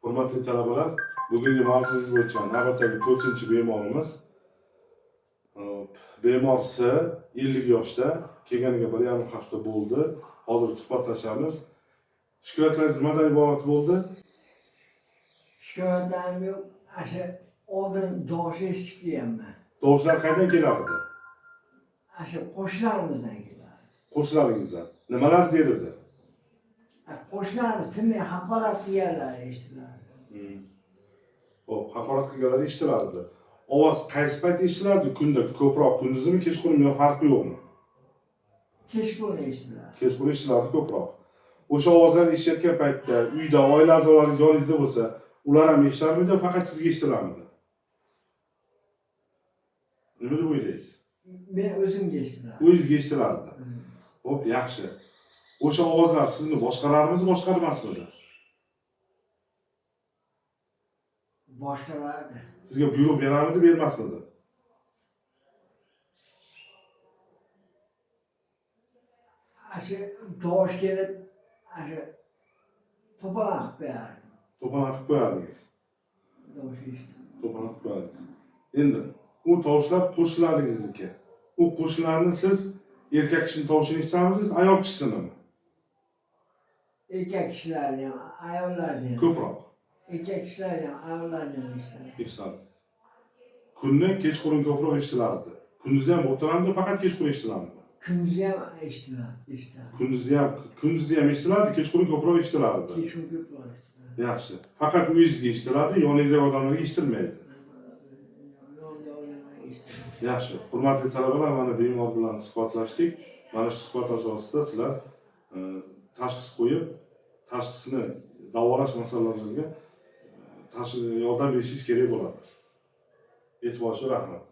Hurmatli talabalar, bugungi mavzuimiz bo'yicha navbatdagi 4-bemorimiz. Bemorsi 50 yoshda, kelganiga 1,5 hafta bo'ldi. Hozir suhbatlashamiz. Shikoyatlaringiz nimadan iborat bo'ldi? Shikoyatlarim yo'q. Asha oldin tovush eshitib kelganman. Tovushlar qayerdan kelardi? Asha qo'shnilarimizdan keladi. Qo'shnilaringizdan. Nimalar derdi? Qo'shnilarimiz tinmay haqorat qilganlari eshitiladi. Hop, haqorat qilganlari eshitilardi. Ovoz qaysi payt eshitilardi? Kunda ko'proq, kunduzimi, kechqurun yo farqi yo'qmi? Kechqurun eshitiladi. Kechqurun eshitilardi ko'proq. O'sha ovozlarni eshitayotgan paytda uyda oila a'zolaringiz yoningizda bo'lsa, ular ham eshitarmidi, faqat sizga eshitilarmidi? Nima deb o'ylaysiz? Men o'zimga eshitilardi. O'zingizga eshitilardi. Hop, yaxshi. O'sha ovozlar sizni boshqararmidi, boshqarmasmidi? Boshqalardi. Sizga buyruq berarmidi, bermasmidi? Asha tovush kelib, asha to'polon qilib qo'yardi. To'polon qilib qo'yardingiz. Tovush eshitib. To'polon qilib qo'yardingiz. Endi u tovushlar qo'shnilaringizniki. U qo'shnilarni siz erkak kishining tovushini eshitsangiz, ayol kishinimi? Erkak kishilarni ham, ayollarni ham. Ko'proq Erkak kishilarni ham, ayollarni ham eshitadi. eshitasiz. Kunni kechqurun ko'proq eshitilardi. Kunduzi ham o'tiramdi, faqat kechqurun eshitilardi. Kunduzi ham eshitadi. Kunduzi ham eshitilardi, kechqurun ko'proq eshitilardi. Kechqurun ko'proq eshitadi. Yaxshi. Faqat uyingizga eshitiladi, yoningizdagi odamlarga eshitilmaydi. Yaxshi. Hurmatli talabalar, mana bemor bilan suhbatlashdik. Mana shu suhbat asosida sizlar tashxis qo'yib, tashxisni davolash masalalariga yordam berishingiz kerak bo'ladi. E'tiboringiz uchun rahmat.